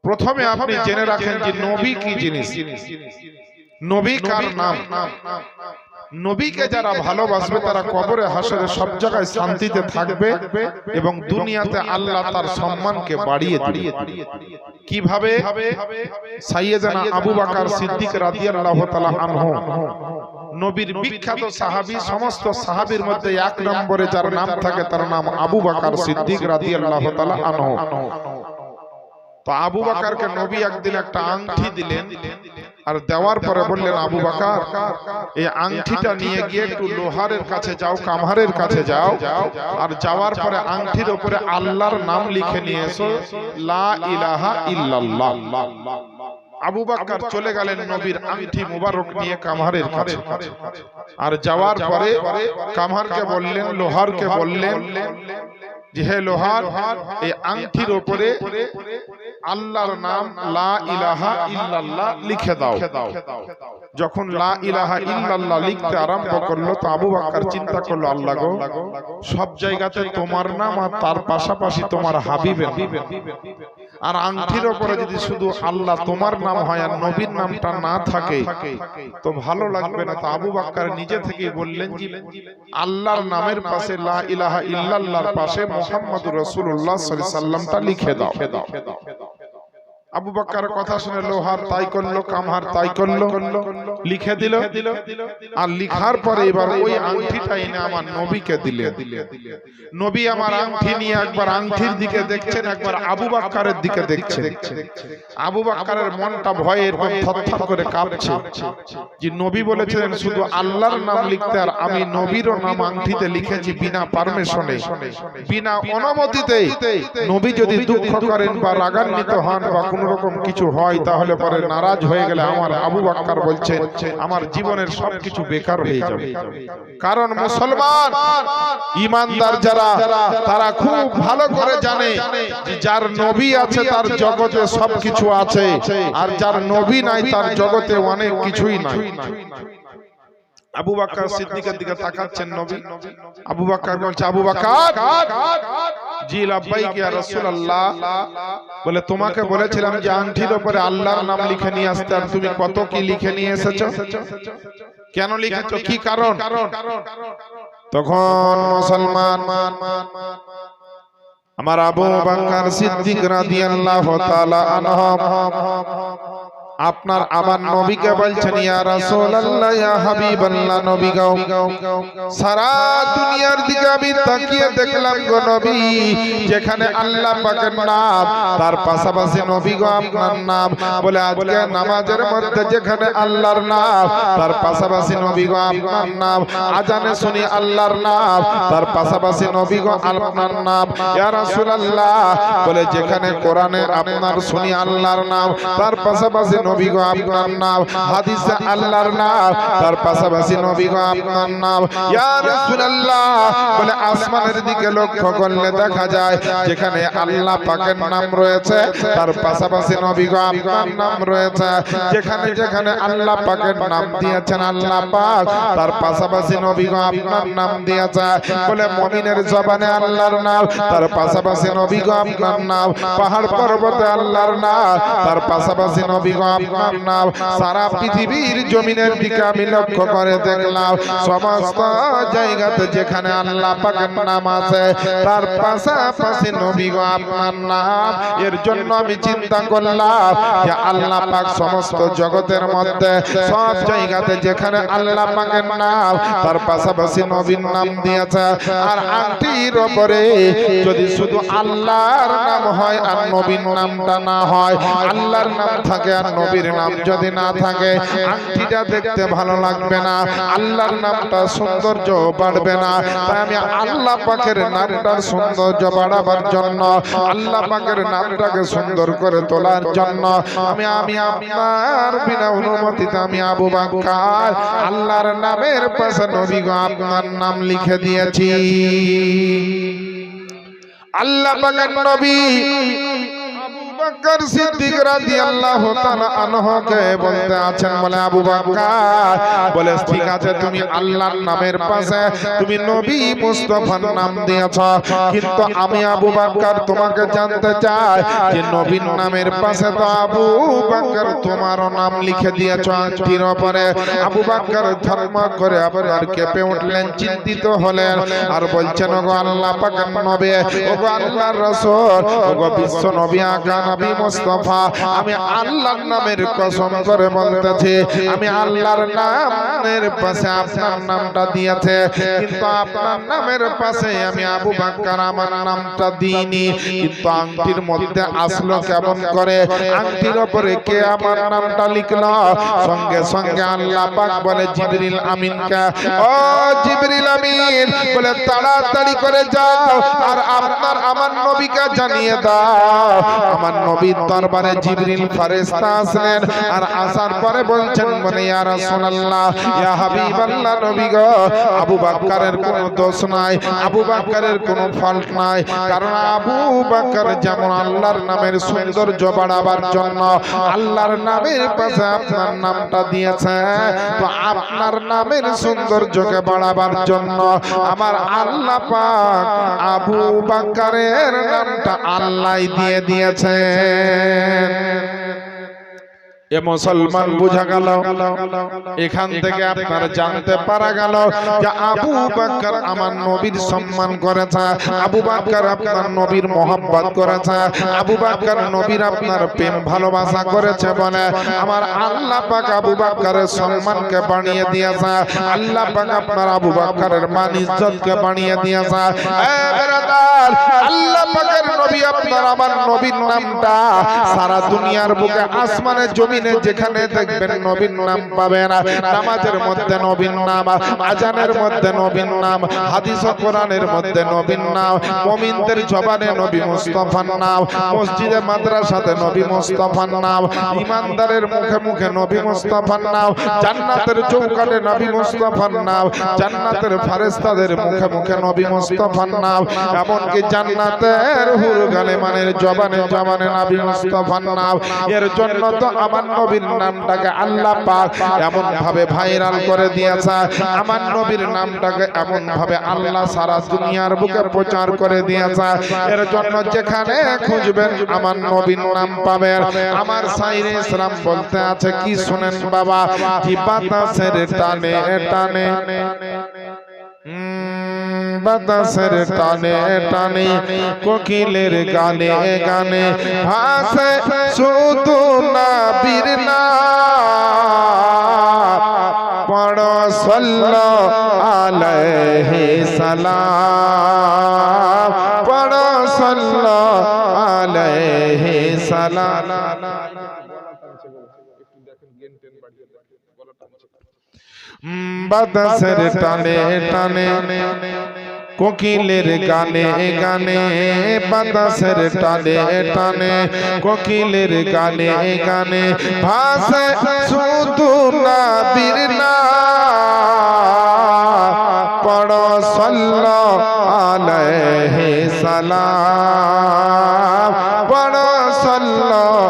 প্রথমে আপনি জেনে রাখেন যে নবী কি জিনিস, নবী কার নাম। নবীকে যারা ভালোবাসবে তারা কবরে হাসরে সব জায়গায় শান্তিতে থাকবে এবং দুনিয়াতে আল্লাহ তার সম্মানকে বাড়িয়ে দিবে। কিভাবে? সাইয়েদনা আবু বকর সিদ্দিক রাদিয়াল্লাহু তাআলা আনহু, নবীর বিখ্যাত সাহাবী, সমস্ত সাহাবীর মধ্যে এক নম্বরে যার নাম থাকে তার নাম আবু বকর সিদ্দিক রাদিয়াল্লাহু তাআলা আনহু। তো আবু বকরকে নবী একদিন একটা আংটি দিলেন, আর দেওয়ার পরে বললেন, আবু বকর এই আংটিটা নিয়ে গিয়ে একটু লোহারের কাছে যাও, কামহারের কাছে যাও, আর যাওয়ার পরে আংটির উপরে আল্লাহর নাম লিখে নিয়ে এসো, লা ইলাহা ইল্লাল্লাহ। আবু বকর চলে গেলেন নবীর আংটি মুবারক নিয়ে কামহারের কাছে, আর যাওয়ার পরে কামহারকে বললেন, লোহারকে বললেন যে হে লোহার, এই আংটির উপরে আল্লাহর নাম লা ইলাহা ইল্লাল্লাহ লিখে দাও। যখন লা ইলাহা ইল্লাল্লাহ লিখতে আরম্ভ করলো তো আবু বকর চিন্তা করলো, আল্লাহ গো, সব জায়গাতে তোমার নাম আর তার পাশাপাশি তোমার হাবিবের নাম, আর আংটির উপরে যদি শুধু আল্লাহ তোমার নাম হয় আর নবীর নামটা না থাকে তো ভালো লাগবে না। তো আবু বকর নিজে থেকেই বললেন যে আল্লাহর নামের পাশে লা ইলাহা ইল্লাল্লাহর পাশে মুহাম্মদুর রাসূলুল্লাহ সাল্লাল্লাহু আলাইহি ওয়াসাল্লামটা লিখে দাও। আবু বকর কথা শুনে লোহার তাই করলো, কামহার তাই করলো, লিখে দিল। আর লিখার পরে এবার ওই আংটিটা এনে আমার নবীকে দিলেন। নবী আমার আংটি নিয়ে একবার আংটির দিকে দেখছেন, একবার আবু বকরের দিকে দেখছেন। আবু বকরের মনটা ভয়ে এরকম থরথর করে কাঁপছে যে নবী বলেছিলেন শুধু আল্লাহর নাম লিখতে, আর আমি নবীরও নাম আংটিতে লিখেছি বিনা পারমিশনে, বিনা অনুমতিতে। নবী যদি দুঃখ করেন বা রাগান্বিত হন বা কোন রকম কিছু হয় তাহলে পরে নারাজ হয়ে গেলে আমার আবু বকর বলছেন আমার জীবনের সবকিছু বেকার হয়ে যাবে। কারণ মুসলমান ঈমানদার যারা তারা খুব ভালো করে জানে যে যার নবী আছে তার জগতে সবকিছু আছে, আর যার নবী নাই তার জগতে অনেক কিছুই নাই। আবু বকর সিদ্দিকের দিকে তাকাচ্ছেন নবী। আবু বকর বলছে, আবু বকর, জি লাব্বাইক ইয়া রাসূলুল্লাহ। বলে তোমাকে বলেছিলাম যে আংটির উপরে আল্লাহর নাম লিখে নিয়ে আসতে, আর তুমি কত কি লিখে নিয়ে এসেছো? কেন লিখেছো, কি কারণ? তখন মুসলমান আমার আবু বকর সিদ্দিক রাদিয়াল্লাহু তাআলা আনহু আপনার আমার নবীকে বলছেন, ইয়া রাসূলুল্লাহ, ইয়া হাবিবাল্লাহ, নবী গো, সারা দুনিয়ার দিকে আমি তাকিয়ে দেখলাম গো নবী, যেখানে আল্লাহ পাকের নাম তার পাশাপাশি নবী গো আপনার নাম। বলে আজকে নামাজের মধ্যে যেখানে আল্লাহর নাম তার পাশাপাশি নবী গো আপনার নাম, আজানে শুনি আল্লাহর নাম তার পাশাপাশি নবী গো আপনার নাম। ইয়া রাসূলুল্লাহ, বলে যেখানে কোরআনে আপনার শুনি আল্লাহর নাম তার পাশাপাশি নবী গো আপনার নাম, হাদিসে আল্লাহর নাম তার পাশাপাশি নবী গো আপনার নাম। ইয়া রাসূলুল্লাহ, বলে আসমানের দিকে লক্ষ্য করলে দেখা যায় যেখানে আল্লাহ পাকের নাম রয়েছে তার পাশাপাশি নবী গো আপনার নাম রয়েছে, যেখানে যেখানে আল্লাহ পাকের নাম দিয়েছেন আল্লাহ পাক তার পাশাপাশি নবী গো আপনার নাম দিয়েছে। বলে মুমিনের জবানে আল্লাহর নাম তার পাশাপাশি নবী গো আপনার নাম, পাহাড় পর্বতে আল্লাহর নাম তার পাশাপাশি নবী গো আপনার নাম। সারা পৃথিবীর জমিনের দিকে আমি লক্ষ্য করে দেখলাম সমস্ত জায়গাতে যেখানে আল্লাহ পাকের নাম আছে তার পাশাপাশি নবী গো আপনার নাম। এর জন্য আমি চিন্তা করলাম যে আল্লাহ পাক সমস্ত জগতের মধ্যে সব জায়গাতে যেখানে আল্লাহ পাকের নাম তার পাশাপাশি নবীর নাম দিয়েছে, আর আংটির উপরে যদি শুধু আল্লাহর নাম হয় আর নবীর নামটা না হয়, আল্লাহর নাম থাকে আর নবীর নাম যদি না থাকে, আংটিটা দেখতে ভালো লাগবে না, আল্লাহর নামটা সৌন্দর্য বাড়বে না। তাই আমি আল্লাহ পাকের নামটার সৌন্দর্য বাড়াবার জন্য, আল্লাহ পাকের নামটাকে সুন্দর করে তোলার জন্য আমি আপনার বিনা অনুমতিতে আমি আবু বকর আল্লাহর নামের পাশে নবী গো আপনার নাম লিখে দিয়েছি। আল্লাহ পাকের নবী বকর সিদ্দিক রাদিয়াল্লাহু তাআলা আনহুকে বলতে আছেন, বলে আবু বকর, বলে ঠিক আছে তুমি আল্লাহর নামের পাশে তুমি নবী মুস্তাফার নাম দিয়েছো, কিন্তু আমি আবু বকর তোমাকে জানতে চাই যে নবীর নামের পাশে তো আবু বকর তোমারও নাম লিখে দিয়েছো আংটির উপরে। আবু বকর ধর্ম করে আপনার কেঁপে উঠলেন, চিন্তিত হলেন, আর বলছেন ওগো আল্লাহ পাকের নবী, ওগো আল্লাহর রাসূল, ওগো বিশ্ব নবী আকা নবী মুস্তাফা, আমি আল্লাহর নামের কসম করে বলতেছি আমি আল্লাহর নামের পাশে আপনার নামটা দিয়েছে, কিন্তু আপনার নামের পাশে আমি আবু বকর আমার নামটা দিইনি। কিন্তু আংটির মধ্যে আসলো কেমন করে, আংটির উপরে কে আমার নামটা লিখলো? সঙ্গে সঙ্গে আল্লাহ পাক বলে জিবরিল আমিনকে, ও জিবরিল আমিন, বলে তাড়াতাড়ি করে যাও আর আপনার আমার নবীকে জানিয়ে দাও। আমার নবীর দরবারে জিবরিল ফেরেশতা আসলেন, আর আসার পরে বলছেন, বলে ইয়া রাসূলুল্লাহ, ইয়া হাবিবাল্লাহ, নবী গো, আবু বকরের কোনো দোষ নাই, আবু বকরের কোনো ফল্ট নাই, কারণ আবু বকর যেমন আল্লাহর নামের সৌন্দর্য বাড়াবার জন্য আল্লাহর নামের পাশে আপনার নামটা দিয়েছে, তো আপনার নামের সৌন্দর্যকে বাড়াবার জন্য আমার আল্লাহ পাক আবু বকরের নামটা আল্লাহ দিয়ে দিয়েছেন। এ মুসলমান বুঝা গেল, এখান থেকে আপনার জানতে পারা গেল যে আবু বকর আমার নবীর সম্মান করেছে, আবু বকর আপনার নবীর মহব্বত করেছে, আবু বকর নবীর আপনার প্রেম ভালোবাসা করেছে বলে আমার আল্লাহ পাক আবু বকরের সম্মানকে বাড়িয়ে দিয়েছে, আল্লাহ পাক আপনার আবু বকরের মান ইজ্জতকে বাড়িয়ে দিয়েছে। এ ব্রাদার, আল্লাহ পাকের নবী আপনার আমার নবীর নামটা সারা দুনিয়ার বুকে আসমানে জমি যেখানে দেখবেন নবীর নাম পাবেন, নামাজের মধ্যে নবীর নাম, আজানের মধ্যে নবীর নাম, হাদিস ও কোরআনের মধ্যে নবীর নাম, মুমিনদের জবানে নবী মুস্তাফার নাম, মসজিদে মাদ্রাসাতে নবী মুস্তাফার নাম, ইমানদারের মুখে মুখে নবী মুস্তাফার নাম, জান্নাতের চৌকাঠে নবী মুস্তাফার নাম, জান্নাতের ফেরেশতাদের মুখে মুখে নবী মুস্তাফার নাম, এমনকি জান্নাতের হুর গালেমানের জবানে জবানে নবী মুস্তাফার নাম। এর জন্য তো আমার নবীর নামটাকে আল্লাহ পাক এমন ভাবে ভাইরাল করে দিয়েছে, আমার নবীর নামটাকে এমন ভাবে আল্লাহ সারা দুনিয়ার বুকে প্রচার করে দিয়েছে। এর জন্য যেখানে খুঁজবেন আমার নবীর নাম পাবেন। আমার সাইরে ইসলাম বলতে আছে কি শুনেন বাবা, কি বাতাসের টানে টানে, বাতাসের টানে টানে, কোকিলের গানে গানে ভাসে শুধু নবীর নাম, পড়ো সাল্লাল্লাহু আলাইহি সালাম, পড়ো সাল্লাল্লাহু আলাইহি সালাম। বাতাসের টানে টানে, কোকিলের গানে গানে, বাতাসের টানে টানে, কোকিলের গানে গানে ভাসে শুধু নবীর নাম, পড়ো সাল্লাল্লাহু আলাইহি সালাম, পড়ো সাল্লাল্লাহু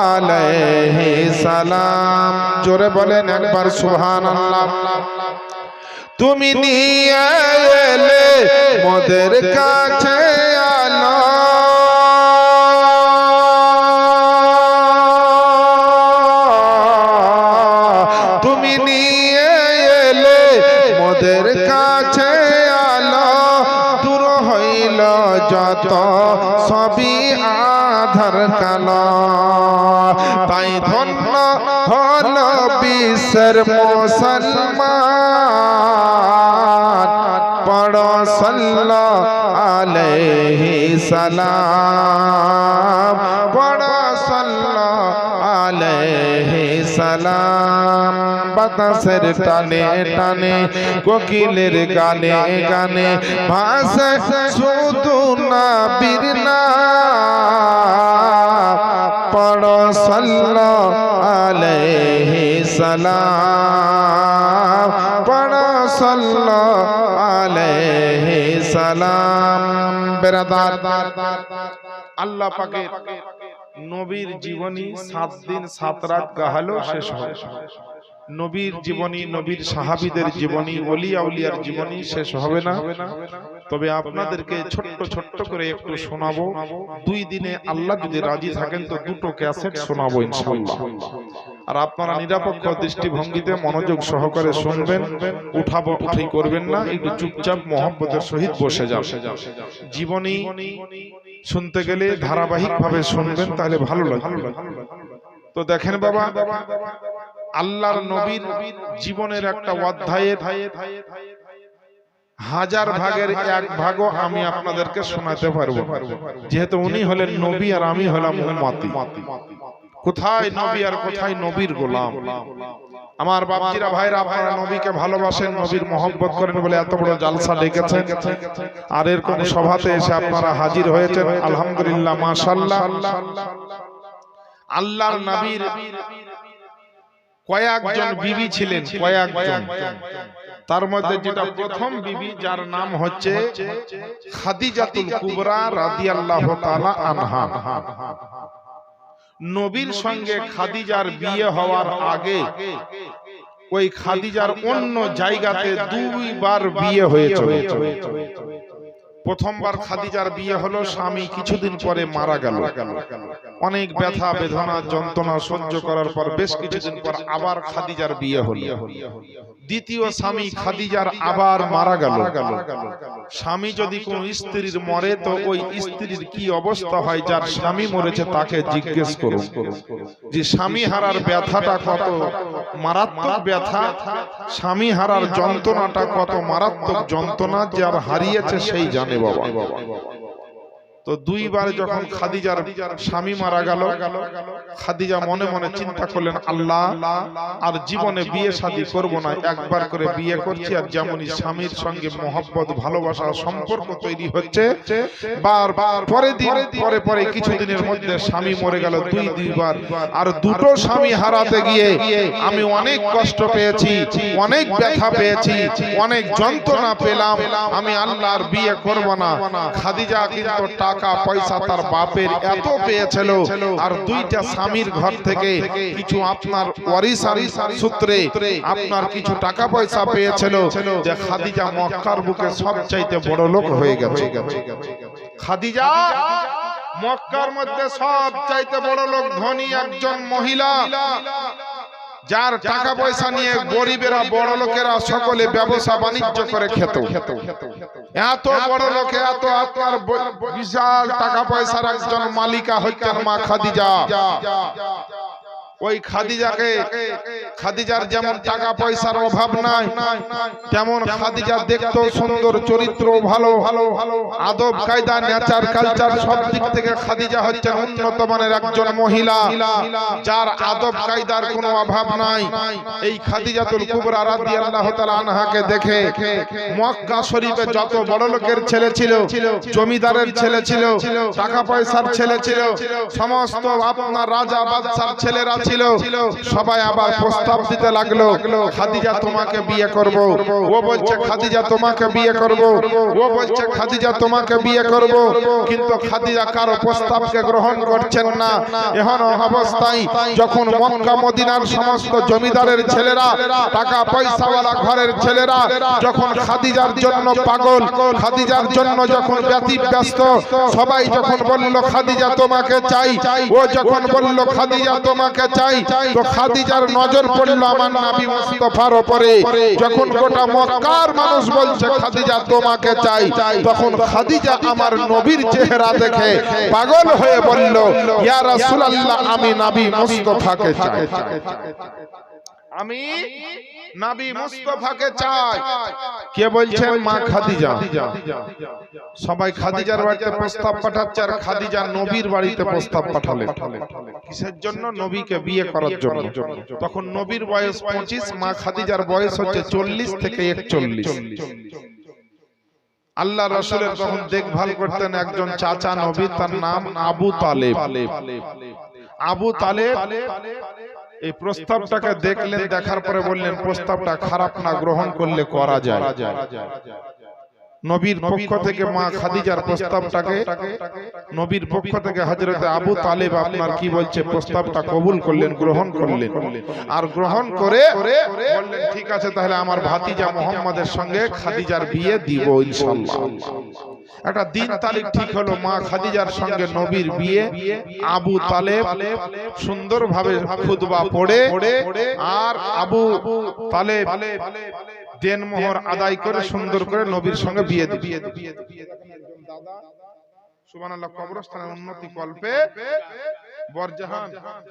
আলাইহি সালাম। জোরে বলেন একবার সুবহানাল্লাহ। তুমি নিয়ে এলে মোদের কাছে আলো, তুমি নিয়ে এলে মোদের কাছে আলো, দূর হইল যত সবই আধার কালো, তাই ধন্য হল বিশ্বের মুসলমান, পড়ো সাল্লাল্লাহু আলাইহি সালাম, পড়ো সাল্লাল্লাহু আলাইহি সালাম। বাতাসের টানে টানে, কোকিলের গানে গানে ভাসে শুধু নবীর নাম, পড়ো সাল্লাল্লাহু আলাইহি সালাম, পড়ো সাল্লাল্লাহু আলাইহি সালাম। বেরাদার, আল্লাহ পাকের নবীর জীবনী 7 দিন 7 রাত গাহালো শেষ হবে। নবীর জীবনী, নবীর সাহাবীদের জীবনী, ওলি আউলিয়ার জীবনী শেষ হবে না। তবে আপনাদেরকে ছোট্ট ছোট্ট করে একটু শোনাবো। 2 দিনে আল্লাহ যদি রাজি থাকেন তো 2টো ক্যাসেট শোনাবো ইনশাআল্লাহ। আর আপনারা নিরপেক্ষ দৃষ্টিভঙ্গিতে মনোযোগ সহকারে শুনবেন, উঠাবো উঠাই করবেন না, একটু চুপচাপ মহব্বতের সহিত বসে যান। জীবনী শুনতে গেলে ধারাবাহিকভাবে শুনবেন, তাহলে ভালো লাগবে। তো দেখেন বাবা, আল্লাহর নবীর জীবনের একটা অধ্যায়ের 1000 ভাগের 1 ভাগও আমি আপনাদেরকে শোনাতে পারবো, যেহেতু উনি হলেন নবী আর আমি হলাম উম্মতি। কোথায় নবী আর কোথায় নবীর গোলাম। আমার বাপজিরা ভাইরা, আপনারা নবীকে ভালোবাসেন, নবীর মহব্বত করেন বলে এত বড় জালসা ডেকেছেন, আর এরকম সভাতে এসে আপনারা হাজির হয়েছেন, আলহামদুলিল্লাহ, মাশাআল্লাহ। আল্লাহর নবীর কয়েকজন বিবি ছিলেন, কয়েকজন। তার মধ্যে যেটা প্রথম বিবি, যার নাম হচ্ছে খাদিজাতুল কুবরা রাদিয়াল্লাহু তাআলা আনহা। নবীর সঙ্গে খাদিজার বিয়ে হওয়ার আগে ওই খাদিজার অন্য জায়গাতে 2 বার বিয়ে হয়েছিল। প্রথমবার খাদিজার বিয়ে হলো, স্বামী কিছুদিন পরে মারা গেল। অনেক ব্যথা বেদনা যন্ত্রণা সহ্য করার পর বেশ কিছুদিন পর আবার খাদিজার বিয়ে হলো। দ্বিতীয় স্বামী খাদিজার আবার মারা গেল। স্বামী যদি কোন স্ত্রীর মরে তো ওই স্ত্রীর কি অবস্থা হয়, যার স্বামী মরেছে তাকে জিজ্ঞেস করুন যে স্বামী হারার ব্যথাটা কত মারাত্মক ব্যথা, স্বামী হারার যন্ত্রণাটা কত মারাত্মক যন্ত্রণা, যার হারিয়েছে সেই জানে বাবা। তো 2 বার যখন খাদিজার স্বামী মারা গেল, খাদিজা মনে মনে চিন্তা করলেন, আল্লাহ আর জীবনে বিয়ে শাদী করব না, একবার করে বিয়ে করছি। আর যেমনই স্বামীর সঙ্গে মহব্বত ভালোবাসা সম্পর্ক তৈরি হচ্ছে, বারবার পরে কিছুদিনের মধ্যে স্বামী মরে গেল 2 বার। আর 2টো স্বামী হারাতে গিয়ে আমি অনেক কষ্ট পেয়েছি, অনেক ব্যথা পেয়েছি, অনেক যন্ত্রণা পেলাম, আমি আল্লাহ আর বিয়ে করব না। খাদিজা কিন্তু টাকা পয়সা তার বাপের এত পেয়েছিল, আর 2টা স্বামীর ঘর থেকে কিছু আপনার ওয়ারিসারি সূত্রে আপনার কিছু টাকা পয়সা পেয়েছিল, যে খাদিজা মক্কার বুকে সবচাইতে বড় লোক হয়ে গেছে। খাদিজা মক্কার মধ্যে সবচাইতে বড় লোক, ধনী একজন মহিলা, যার টাকা পয়সা নিয়ে গরিবেরা বড় লোকেরা সকলে ব্যবসা বাণিজ্য করে খেত। এত বড় লোকে এত আপনার বিশাল টাকা পয়সার একজন মালিকা হচ্ছেন মা খাদিজা। ওই খাদিজার যেমন টাকা পয়সার অভাব নাই, তেমন খাদিজা দেখতেও সুন্দর, চরিত্র ভালো, আদব কায়দা নেচার কালচার সব দিক থেকে খাদিজা হচ্ছেন উন্নত মানের একজন মহিলা, যার আদব কায়দার কোনো অভাব নাই। এই খাদিজাতুল কুবরা রাদিয়াল্লাহু তাআলা আনহাকে দেখে মক্কা শরীফে যত বড় লোকের ছেলে ছিল, জমিদারের ছেলে ছিল, টাকা পয়সার ছেলে ছিল, সমস্ত আপনার রাজা বাদশার ছেলেরা ছিল, সবাই আবার প্রস্তাব দিতে লাগলো, খাদিজা তোমাকে বিয়ে করব। ও বলছে খাদিজা তোমাকে বিয়ে করব, ও বলছে খাদিজা তোমাকে বিয়ে করব, কিন্তু খাদিজা কারো প্রস্তাবকে গ্রহণ করছেন না। এখন অবস্থায় যখন মক্কা মদিনার সমস্ত জমিদারের ছেলেরা, টাকা পয়সাওয়ালা ঘরের ছেলেরা যখন খাদিজার জন্য পাগল, খাদিজার জন্য যখন ব্যতিব্যস্ত, সবাই যখন বলল খাদিজা তোমাকে চাই, ও যখন বলল খাদিজা তোমাকে চাই, তো খাদিজার নজর পড়ল আমার নবী মুস্তাফার উপরে। যখন গোটা মক্কার মানুষ বলছে খাদিজা তোমাকে চাই, তখন খাদিজা আমার নবীর চেহারা দেখে পাগল হয়ে বলল, ইয়া রাসূলুল্লাহ, আমি নবী মুস্তাফাকে চাই, আমি নবী মুস্তাফাকে চাই। কে বলছেন? মা খাদিজা। সবাই খাদিজার বাড়িতে প্রস্তাব পাঠাচ্ছে, আর খাদিজা নবীর বাড়িতে প্রস্তাব পাঠালেন। কিসের জন্য? নবীকে বিয়ে করার জন্য। তখন নবীর বয়স 25, মা খাদিজার বয়স হচ্ছে 40 থেকে 41। আল্লাহ রাসূলের তখন দেখভাল করতেন একজন চাচা নবী, তার নাম আবু তালেব। আবু তালেব এই প্রস্তাবটাকে দেখলেন, দেখার পরে বললেন প্রস্তাবটা খারাপ না, গ্রহণ করলে করা যায়। নবীর পক্ষ থেকে মা খাদিজার প্রস্তাবটাকে নবীর পক্ষ থেকে হযরতে আবু তালেব আপনার কি বলছে প্রস্তাবটা কবুল করলেন, গ্রহণ করলেন। আর গ্রহণ করে বললেন ঠিক আছে তাহলে আমার ভাতিজা মুহাম্মাদের সঙ্গে খাদিজার বিয়ে দিব ইনশাআল্লাহ। একটা দিন তারিখ ঠিক হলো, মা খাদিজার সঙ্গে নবীর বিয়ে। আবু তালেব সুন্দরভাবে খুতবা পড়ে আর আবু তালেব দেনমোহর আদায় করে সুন্দর করে নবীর সঙ্গে বিয়ে দিয়ে সুবহানাল্লাহ। কবরস্থানের উন্নতি কল্পে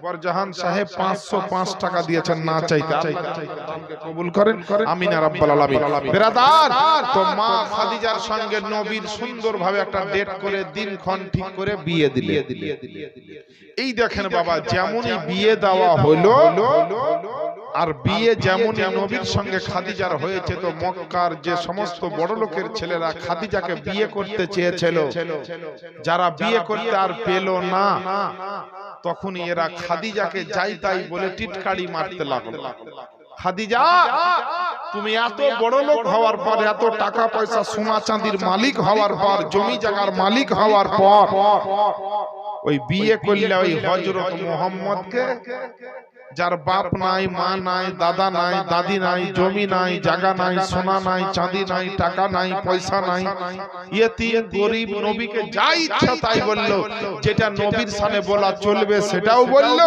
বরজাহান সাহেব 505 টাকা দিয়েছেন না চাইতে, আল্লাহকে কবুল করেন, আমিন ইয়া রাব্বাল আলামিন। বিরাদার, তো মা খাদিজার সঙ্গে নবীর সুন্দরভাবে একটা ডেট করে দিনক্ষণ ঠিক করে বিয়ে দিলে। এই দেখেন বাবা, যেমনই বিয়ে দেওয়া হলো আর বিয়ে যেমনই নবীর সঙ্গে খাদিজার হয়েছে, তো মক্কার যে সমস্ত বড় লোকের ছেলেরা খাদিজাকে বিয়ে করতে চেয়েছিল, যারা বিয়ে করতে আর পেল না, তখনই এরা খাদিজাকে যাই তাই বলে টিটকারি মারতে লাগলো। খাদিজা, তুমি এত বড় লোক হওয়ার পর, এত টাকা পয়সা সোনা চাঁদির মালিক হওয়ার পর, জমি জায়গার মালিক হওয়ার পর ওই বিয়ে করলে ওই হযরত মুহাম্মদকে, যার বাপ নাই, মা নাই, দাদা নাই, দাদি নাই, জমি নাই, জায়গা নাই, সোনা নাই, চাঁদি নাই, টাকা নাই, পয়সা নাই, ইয়েতিম গরিব, নবীকে যা ইচ্ছা তাই বললো। যেটা নবীর শানে বলা চলবে সেটাও বললো,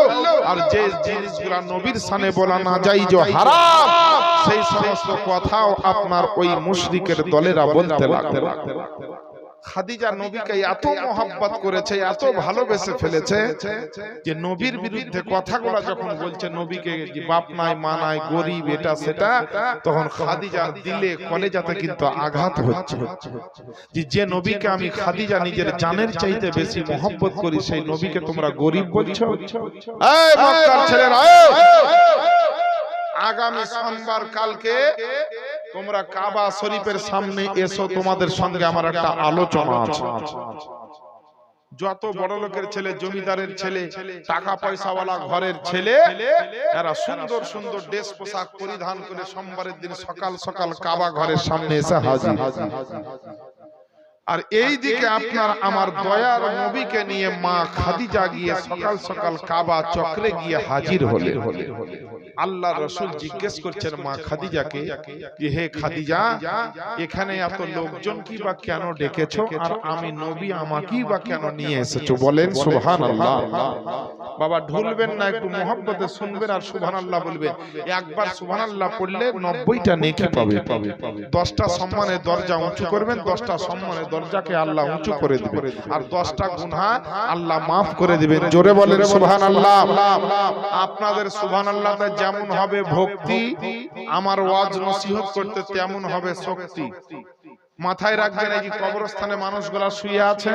আর যে জিনিসগুলো নবীর শানে বলা না যাইজ, হারাম, সেই সমস্ত কথাও আপনার ওই মুশরিকের দলেরা বলতে লাগলো। খাদিজা নবীকে এত মহব্বত করেছে, এত ভালোবেসে ফেলেছে যে নবীর বিরুদ্ধে কথাগুলো যখন বলছে, নবীকে বাপ নাই, মা নাই, গরিব, এটা সেটা, তখন খাদিজার দিলে কলেজাতে কিন্তু আঘাত হচ্ছে যে নবীকে আমি খাদিজা নিজের জানের চাইতে বেশি মহব্বত করি, সেই নবীকে তোমরা গরিব বলছো। এই মক্কার ছেলেরা, আগামী সোমবার কালকে তোমরা কাবা শরীফের সামনে এসো, তোমাদের সঙ্গে আমার একটা আলোচনা আছে। যত বড় লোকের ছেলে, জমিদারের ছেলে, টাকা পয়সাওয়ালা ঘরের ছেলে, এরা সুন্দর সুন্দর ড্রেস পোশাক পরিধান করে সোমবারের দিন সকাল সকাল কাবা ঘরের সামনে এসে হাজির। আর এই দিকে আপনার আমার দয়ার নবীকে নিয়ে মা খাদিজা গিয়ে সকাল সকাল কাবা চক্রে গিয়ে হাজির হলেন। আল্লাহ রাসূল জিজ্ঞেস করছেন মা খাদিজাকে যে হে খাদিজা, এখানে এত লোকজন কি বা কেন ডেকেছো, আর আমি নবী আমাকেই বা কেন নিয়ে এসেছো? বলেন সুবহানাল্লাহ। বাবা ঢুলবেন না, একটু মহব্বতে শুনবেন আর সুবহানাল্লাহ বলবেন। একবার সুবহানাল্লাহ পড়লে 90টা নেকি পাবে। 10টা সম্মানের দরজা উঁচু করবেন, 10টা সম্মানের দরজাকে আল্লাহ উঁচু করে দিবেন, আর 10টা গুনাহ আল্লাহ মাফ করে দিবেন। জোরে বলেন সুবহানাল্লাহ। আপনাদের সুবহানাল্লাহতে যেমন হবে ভক্তি, আমার ওয়াজ নসিহত করতে তেমন হবে শক্তি। মাথায় রাখবেন, এই যে কবরস্থানে মানুষগুলা শুয়ে আছে,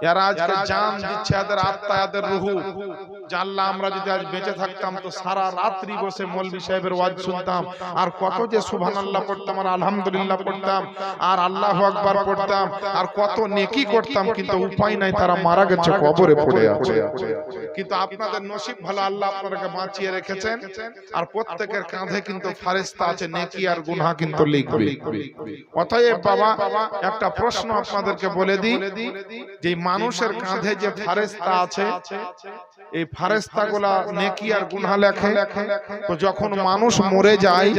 এরা আজকে জান দিচ্ছে, এদের আত্মা, এদের রুহু। জানলা আমরা যদি আজ বেঁচে থাকতাম তো সারা রাত্রি বসে মৌলভী সাহেবের ওয়াজ শুনতাম, আর কত যে সুবহানাল্লাহ পড়তাম, আর আলহামদুলিল্লাহ পড়তাম, আর আল্লাহু আকবার পড়তাম, আর কত নেকি করতাম, কিন্তু উপায় নাই, তারা মারা গেছে, কবরে পড়ে আছে। কিন্তু আপনাদের নসিব ভালো, আল্লাহ আপনাদেরকে বাঁচিয়ে রেখেছেন, আর প্রত্যেকের কাঁধে কিন্তু ফেরেশতা আছে, নেকি আর গুনাহ কিন্তু লিখবে। অতএব বাবা, একটা প্রশ্ন আপনাদেরকে বলে দিই, যে মানুষের কাঁধে যে ফেরেশতা আছে, এই ফেরেশতাগুলা নেকি আর গুনাহ লেখে। তো যখন মানুষ মরে যায়,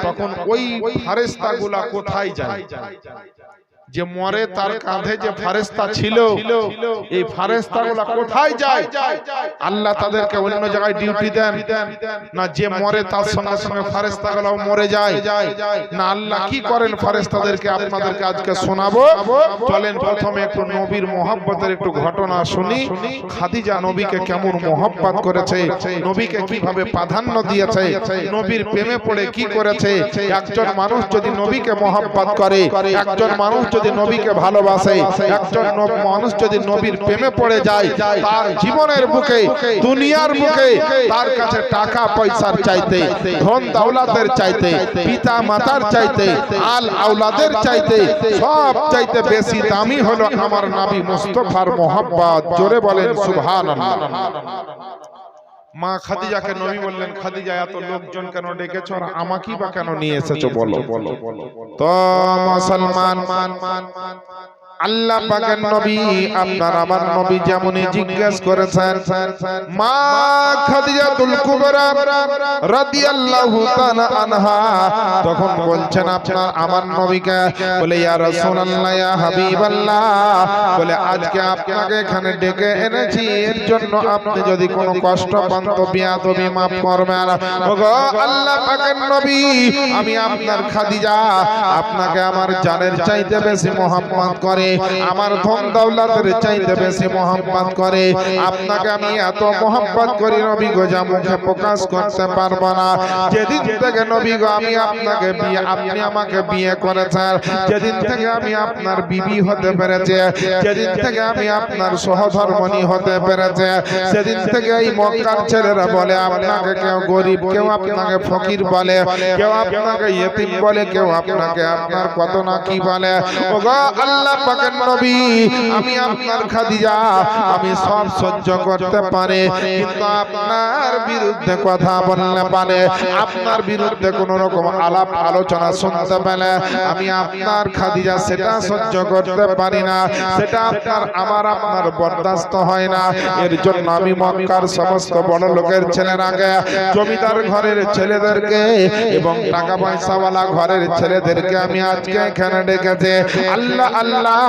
তখন ওই ফেরেশতাগুলা কোথায় যায়? যে মরে তার কাঁধে যে ফেরেশতা ছিল, এই ফেরেশতাগুলা কোথায় যায়? আল্লাহ তাদেরকে অন্য জায়গায় ডিউটি দেন না? যে মরে তার সঙ্গে সঙ্গে ফেরেশতাগুলাও মরে যায় না? আল্লাহ কি করেন ফেরেশতাদেরকে? আপনাদেরকে আজকে শোনাবো। চলেন প্রথমে একটু নবীর মহব্বতের একটু ঘটনা শুনি। খাদিজা নবীকে কেমন মহব্বত করেছে, নবীকে কিভাবে প্রাধান্য দিয়েছে, নবীর প্রেমে পড়ে কি করেছে। একজন মানুষ যদি নবীকে মহব্বত করে, একজন মানুষ যদি নবীকে ভালোবাসে, একজন মানুষ যদি নবীর প্রেমে পড়ে যায়, তার জীবনের বুকে, দুনিয়ার বুকে তার কাছে টাকা পয়সার চাইতে, ধন দৌলতের চাইতে, পিতা মাতার চাইতে, আল আওলাদের চাইতে, সব চাইতে বেশি দামি হলো আমার নবী মুস্তাফার মহব্বত। জোরে বলেন সুবহানাল্লাহ। মা খাদিজাকে নবী বললেন, খাদিজা এত লোকজন কেন ডেকেছো আর আমাকেই বা কেন নিয়ে এসেছো বলো। তো মুসলমান, আল্লাহ পাকের নবী আপনার আমার নবী যেমনই জিজ্ঞেস করেছেন, মা খাদিজাতুল কুবরা রাদিয়াল্লাহু তাআলা আনহা তখন বলছেন আপনার আমার নবীকে, বলে ইয়া রাসূলুল্লাহ ইয়া হাবিবাল্লাহ, বলে আজকে আপনাকে এখানে ডেকে এনেছি, এর জন্য আপনি যদি কোনো কষ্ট পান তো বিয়াদবি মাফ করবেন। ওগো আল্লাহ পাকের নবী, আমি আপনার খাদিজা আপনাকে আমার জানের চাইতে বেশি মোহাম্মত করে, আমার ধন দৌলতের চাইতে বেশি মোহাম্মত করে, আপনাকে আমি এত মোহাম্মত করি নবী গো যা মুখে প্রকাশ করতে পারবো না। যেদিন থেকে নবী গো আমি আপনাকে বিয়ে, আপনি আমাকে বিয়ে করেছেন, যেদিন থেকে আমি আপনার বিবি হতে পেরেছি, যেদিন থেকে আমি আপনার সহধর্মণী হতে পেরেছে, সেদিন থেকে এই মক্কার ছেলেরা বলে আপনাকে কেউ গরিব, কেউ আপনাকে ফকির বলে, কেউ আপনাকে ইয়েতিম বলে, কেউ আপনাকে আপনার কত না কি বলে। ওগো আল্লাহ পাকের নবী, আমি আপনার খাদিজা আমি সব সহ্য করতে পারে, কিন্তু আপনার বিরুদ্ধে কথা বললে পারে, আপনার বিরুদ্ধে কোন রকম আলাপ আলোচনা শুনতে পেলে আমি আপনার খাদিজা সেটা সহ্য করতে পারি না, সেটা আপনার বরদাস্ত হয় না। এর জন্য আমি মক্কার সমস্ত বড় লোকের ছেলেরাকে, জমিদার ঘরের ছেলেদেরকে এবং টাকা পয়সাওয়ালা ঘরের ছেলেদেরকে আমি আজকে এখানে ডেকেছি। আল্লাহ আল্লাহ,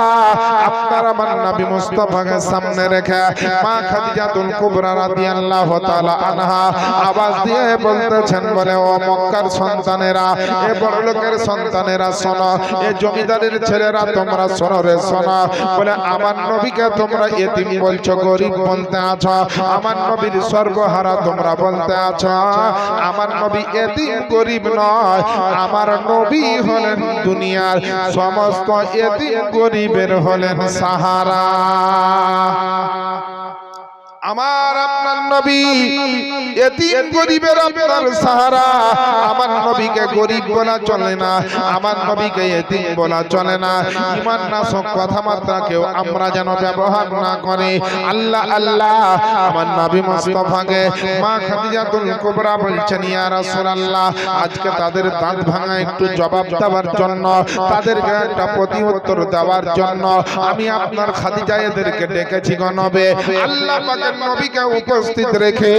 আপনার আমার নবী মুস্তাফাকে সামনে রেখে মা খাদিজাতুল কুবরা রাদিয়াল্লাহু তাআলা আনহা আওয়াজ দিয়ে বলতেছেন, বলে ও মক্কার সন্তানেরা, এ বড় লোকের সন্তানেরা শোনো, এ জমিদারের ছেলেরা তোমরা শোনো রে শোনো, বলে আমার নবীকে তোমরা এতিম বলছো, গরিব বলতে আছো, আমার নবীর সর্বহারা তোমরা বলতে আছো। আমার নবী এতিম গরিব নয়, আমার নবী হলেন দুনিয়ার সমস্ত এতিম গরিবের হলেন সাহারা। আমার আপনার নবী এতিম গরিবের আপনার সাহারা। আমার নবীকে গরিব বলা চলে না, আমার নবীকে এতিম বলা চলে না। ঈমান নাশক কথাবার্তা কেউ আমরা যেন ব্যবহার না করে। আল্লাহ আল্লাহ, আমার নবী মুস্তাফাকে মা খাদিজাতুল কুবরা বলছেন, ইয়া রাসূলুল্লাহ, আজকে তাদের দাঁত ভাঙা একটু জবাব দেওয়ার জন্য, তাদেরকে একটা প্রতিউত্তর দেওয়ার জন্য আমি আপনার খাদিজা এদেরকে ডেকেছি গো নবী। আল্লাহ পাকের নবীকে উপস্থিত রেখে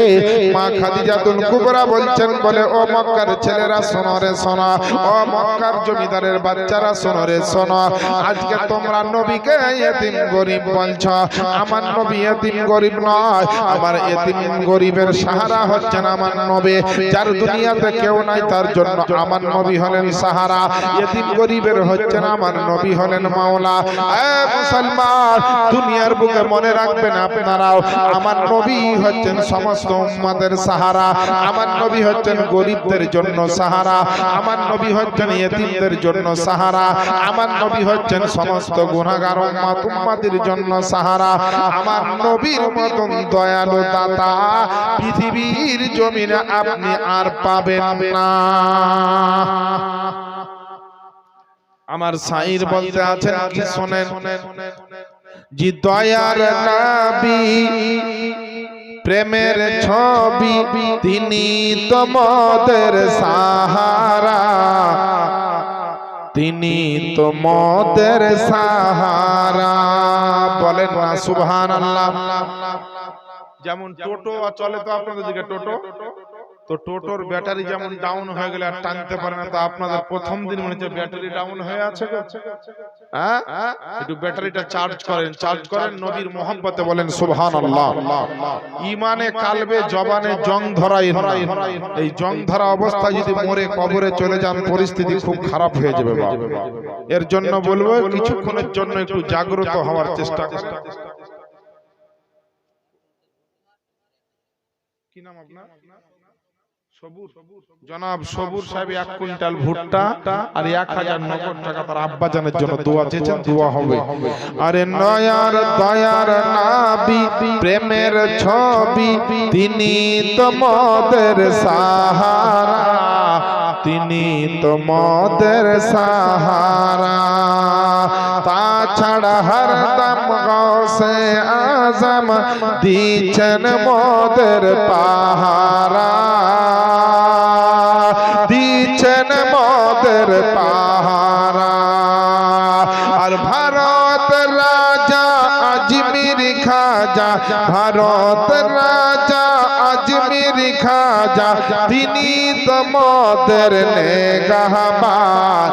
মা খাদিজাতুল কুবরা বলছেন, বলে ও মক্কার ছেলেরা শোনো রে শোনো, ও মক্কার জমিদারের বাচ্চারা শোনো রে শোনো, আজকে তোমরা নবীকে এতিম গরিব বলছো, আমার নবী এতিম গরিব নয়, আমার এতিম গরিবের সাহারা হচ্ছেন আমার নবী। যার দুনিয়াতে কেউ নাই তার জন্য আমার নবী হলেন সাহারা, এতিম গরিবের হচ্ছেন আমার নবী হলেন মাওলা। এ মুসলমান, দুনিয়ার বুকে মনে রাখবেন আপনারাও, আমার নবী হচ্ছেন সমস্ত উম্মতের সাহারা, আমার নবী হচ্ছেন গরিবদের জন্য সাহারা, আমার নবী হচ্ছেন ইয়েতিমদের জন্য সাহারা, আমার নবী হচ্ছেন সমস্ত গুনাহগার উম্মতের জন্য সাহারা। আমার নবীর মতন দয়ালু দাতা পৃথিবীর জমিনে আপনি আর পাবেন না। আমার শাইর বলতে আছেন কি শোনেন, জি দয়ার নবী প্রেমের ছবি, তিনি তোমাদের সাহারা, তিনি তোমাদের সাহারা। বলেন না সুবহানাল্লাহ। যেমন টোটো চলে তো আপনাদের দিকে টোটো, তো টোটোর ব্যাটারি যেমন ডাউন হয়ে গেলে আর টানতে পারে না, তো আপনাদের প্রথম দিন মনে হচ্ছে ব্যাটারি ডাউন হয়ে আছে, হ্যাঁ একটু ব্যাটারিটা চার্জ করেন নবীর মোহাম্মতে বলেন সুবহানাল্লাহ। ঈমানে কালবে জবানে জং ধরাই, এই জং ধরা অবস্থায় যদি মরে কবরে চলে যান পরিস্থিতি খুব খারাপ হয়ে যাবে। এর জন্য বলবো কিছুক্ষণের জন্য একটু জাগ্রত হওয়ার চেষ্টা করুন। কি নাম আপনার? জনাব সবুর সাহেব 1 কুইন্টাল ভুট্টা আর 1000 নগদ টাকা তার আব্বাজানের জন্য দোয়া চেয়েছেন, দোয়া হবে। আরে নয়ার দয়ার নবী প্রেমের ছবি, তিনি তোমাদের সাহারা, তিনি তোমাদের সাহারা তাছাড়া হরদম গৌসে আজম দিচ্ছেন মোদের পাহারা দিচ্ছেন মোদের পাহারা আর ভারত রাজা আজমির খাজা ভারত রাজা আজমির খাজা তিনি তোমাদের নেগাহবান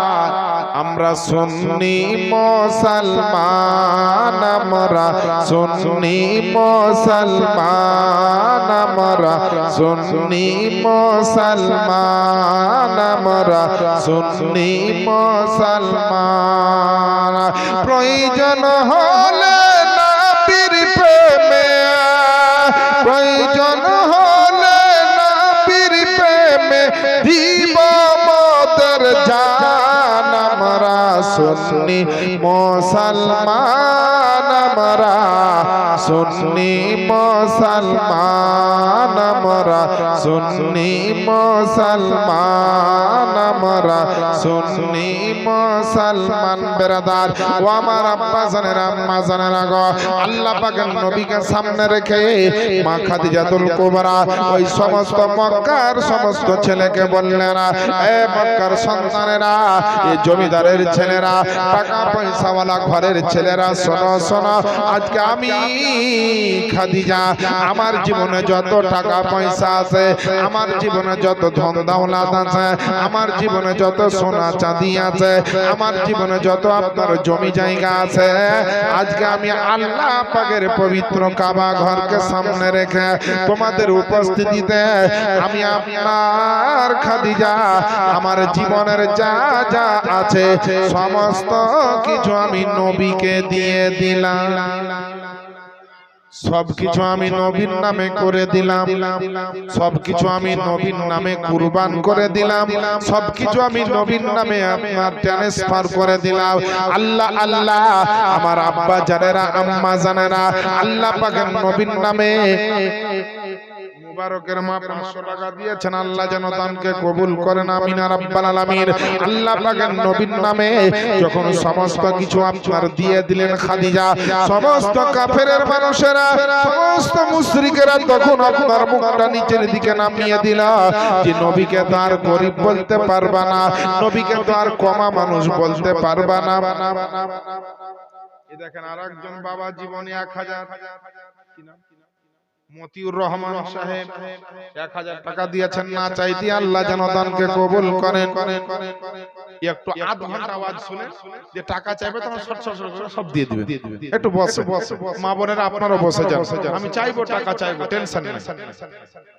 আমরা সুন্নি মুসলমান আমরা সুন্নি মুসলমান আমরা সুন্নি মুসলমান আমরা সুন্নি মুসলমান প্রয়োজন হলে নবীর প্রেমে প্রয়োজন হলে নবীর প্রেমে দিব মোদের জান আমরা সুন্নি মুসলমান আমরা সুন্নি মুসলমান আমরা সুন্নি মুসলমান আমরা সুন্নি মুসলমান বেরাদার ও আমার আব্বা জানেরা আম্মা জানেরা গো আল্লাহ পাকের নবীকে সামনে রেখে মা খাদিজাতুল কুবরা ওই সমস্ত মক্কার সমস্ত ছেলেকে বললেন এ মক্কার সন্তানেরা এই জমিদারের ছেলেরা টাকা পয়সাওয়ালা ঘরের ছেলেরা শোনো শোনো আজকে আমি খাদিজা আমার জীবনে যত টাকা পয়সা আছে আমার জীবনে যত ধন দৌলত আছে আমার জীবনে যত সোনা চাঁদি আছে আমার জীবনে যত আপনার জমি জায়গা আছে আজকে আমি আল্লাহ পাকের পবিত্র কাবা ঘরকে সামনে রেখে তোমাদের উপস্থিতিতে আমি আপনার খাদিজা আমার জীবনের যা যা আছে সমস্ত কিছু আমি নবীকে দিয়ে দিলাম সবকিছু আমি নবীর নামে করে দিলাম সবকিছু আমি নবীর নামে কুরবান করে দিলাম সবকিছু আমি নবীর নামে আপনার ট্রান্সফার করে দিলাম আল্লাহ আল্লাহ আমার আব্বা জানেরা আম্মা জানেরা আল্লাহ পাকের নবীর নামে মুবারকের মা 500 টাকা দিয়েছেন আল্লাহ যেন দানকে কবুল করেন আমিন আর রাব্বাল আলামিন আল্লাহ পাকের নবীর নামে যখন সমস্ত কিছু আপনার দিয়ে দিলেন খাদিজা সমস্ত কাফেরের মানুষেরা সমস্ত মুশরিকেরা তখন আপনার মুখটা নিচের দিকে নামিয়ে দিল যে নবীকে তো আর গরিব বলতে পারবা না নবীকে তো আর কমা মানুষ বলতে পারবা না এই দেখেন আরেকজন বাবা জীবনে 1000 কি নাম মতিউর রহমান সাহেব 1000 টাকা দিয়েছেন না চাইতে আল্লাহ যেন দানকে কবুল করেন একটু আধ ঘন্টা আওয়াজ শুনে যে টাকা চাইবে তখন সব দিয়ে দিবেন একটু বসে মা বোনেরা আপনারাও বসে যান আমি চাইবো টাকা চাইবো টেনশন নেই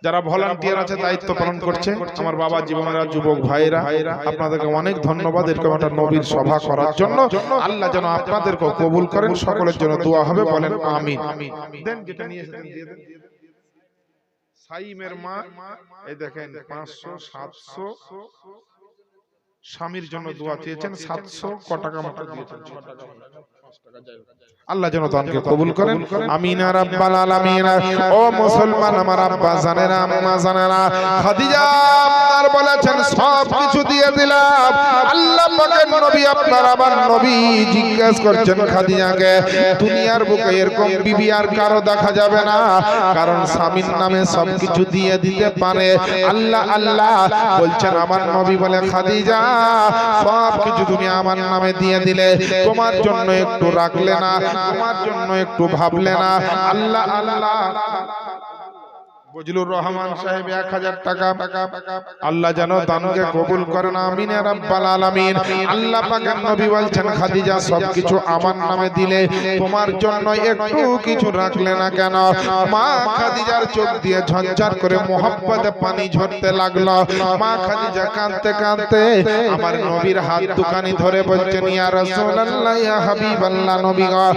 যারা ভলান্টিয়ার আছে দায়িত্ব পালন করছে আমার বাবা জীবনেরা যুবক ভাইরা আপনাদেরকে অনেক ধন্যবাদ এরকম একটা নবীর সভা করার জন্য আল্লাহ যেন আপনাদেরকে কবুল করেন সকলের জন্য দোয়া হবে বলেন আমিন দেন যেটা নিয়ে এসেছেন দিয়ে দেন সাইমের মা এই দেখেন 500 700 স্বামীর জন্য দোয়া চেয়েছেন 700 ক টাকা মতো দিয়েছেন 6 টাকা 5 টাকা যাই আল্লাহ যেন দানকে কবুল করেন আমিন ইয়া রাব্বাল আলামিন ও মুসলমান আমার আব্বা জানেরা আম্মা জানেরা খাদিজা আপনার বলেছেন সব কিছু দিয়ে দিলাম আল্লাহ পাকের নবী আপনার আবার নবী জিজ্ঞেস করছেন খাদিজাকে দুনিয়ার বুকে এরকম বিবি আর কারো দেখা যাবে না কারণ স্বামীর নামে সব কিছু দিয়ে দিতে পারে আল্লাহ আল্লাহ বলছেন আমার নবী বলে খাদিজা সব কিছু তুমি আমার নামে দিয়ে দিলে তোমার জন্য একটু রাখলে না তোমার জন্য একটু ভাবলে না আল্লাহ আল্লাহ বজলুর রহমান সাহেব 1000 টাকা আল্লাহ যেন দানকে কবুল করেন আমিন ইয়া রাব্বাল আলামিন আল্লাহ পাকের নবী বলছেন খাদিজা সবকিছু আমার নামে দিলে তোমার জন্য একটু কিছু রাখলে না কেন মা খাদিজার চোখ দিয়ে ঝরঝর করে মোহাব্বতে পানি ঝরতে লাগলো মা খাদিজা কাঁদতে কাঁদতে আমার নবীর হাত দুখানি ধরে বলছেন ইয়া রাসূলুল্লাহ ইয়া হাবিবাল্লাহ নবী গো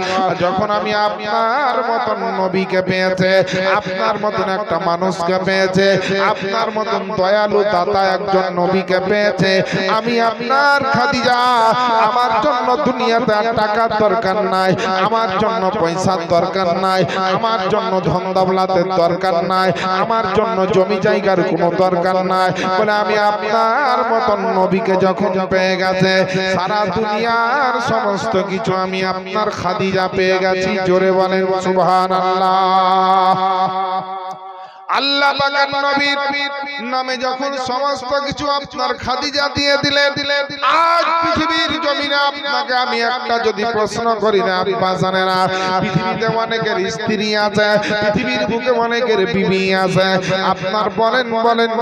যখন আমি আপনার মতন নবীকে পেয়েছে আপনার মতন একটা মানুষকে পেয়েছে, আপনার মতন দয়ালু দাতা একজন নবীকে পেয়েছে। আমি আপনার খাদিজা, আমার জন্য দুনিয়াতে আর টাকার দরকার নাই, আমার জন্য পয়সার দরকার নাই, আমার জন্য ধন দৌলতের দরকার নাই, আমার জন্য জমি জায়গার কোনো দরকার নাই। বলে আমি আপনার মতন নবীকে যখন পেয়ে গেছে, সারা দুনিয়ার সমস্ত কিছু আমি আপনার খাদিজা পেয়ে গেছি। জোরে বলেন সুবহানাল্লাহ। আল্লাহ পাকের নবীর নামে যখন সমস্ত কিছু আপনার খাদিজা দিয়ে দিলেন, আজ পৃথিবীর জমিনে আপনাকে আমি একটা যদি প্রশ্ন করি না আব্বা জানেরা, পৃথিবীতে অনেকের স্ত্রী আছে, পৃথিবীর বুকে অনেকের বিবি আছে, আপনার বলেন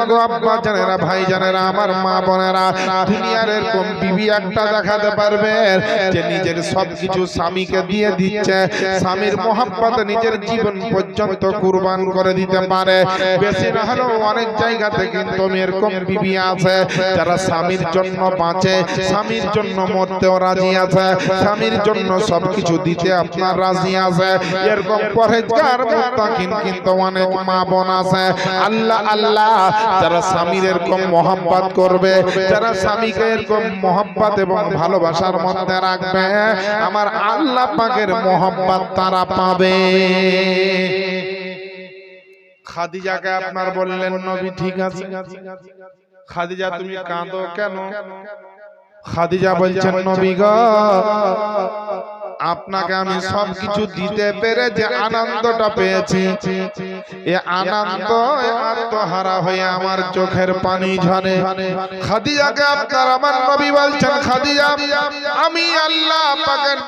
গো আব্বা জানেরা, ভাই জানেরা, আমার মা বোনেরা, দুনিয়ার এরকম বিবি একটা দেখাতে পারবে যে নিজের সবকিছু স্বামীকে দিয়ে দিচ্ছে, স্বামীর মহব্বতে নিজের জীবন পর্যন্ত কুরবান করে দিতে পারে? বেশি না হলেও অনেক জায়গাতে কিন্তু এরকম বিবি আছে যারা স্বামীর জন্য বাঁচে, স্বামীর জন্য মরতেও রাজি আছে, স্বামীর জন্য সবকিছু দিতে আপনার রাজি আছে। এরকম পরহেজগার মুত্তাকিন কিন্তু অনেক মা বোন আছে। আল্লাহ আল্লাহ যারা স্বামীর এরকম মহব্বত করবে, যারা স্বামীকে এরকম মহব্বত এবং ভালোবাসার মধ্যে রাখবে, আমার আল্লাহ পাকের মহব্বত তারা পাবে। খাদিজাকে আপনার বললেন নবী, ঠিক আছে খাদিজা তুমি কাঁদো কেন? খাদিজা বলছেন নবী গো, আপনাকে আমি সবকিছু দিতে পেরে যে আনন্দটা পেয়েছি, এ আনন্দ আত্মহারা হয়ে আমার চোখের পানি ঝরে। খাদিজাকে আপনার আমার নবী বলছেন, খাদিজা আমি আল্লাহ পাকের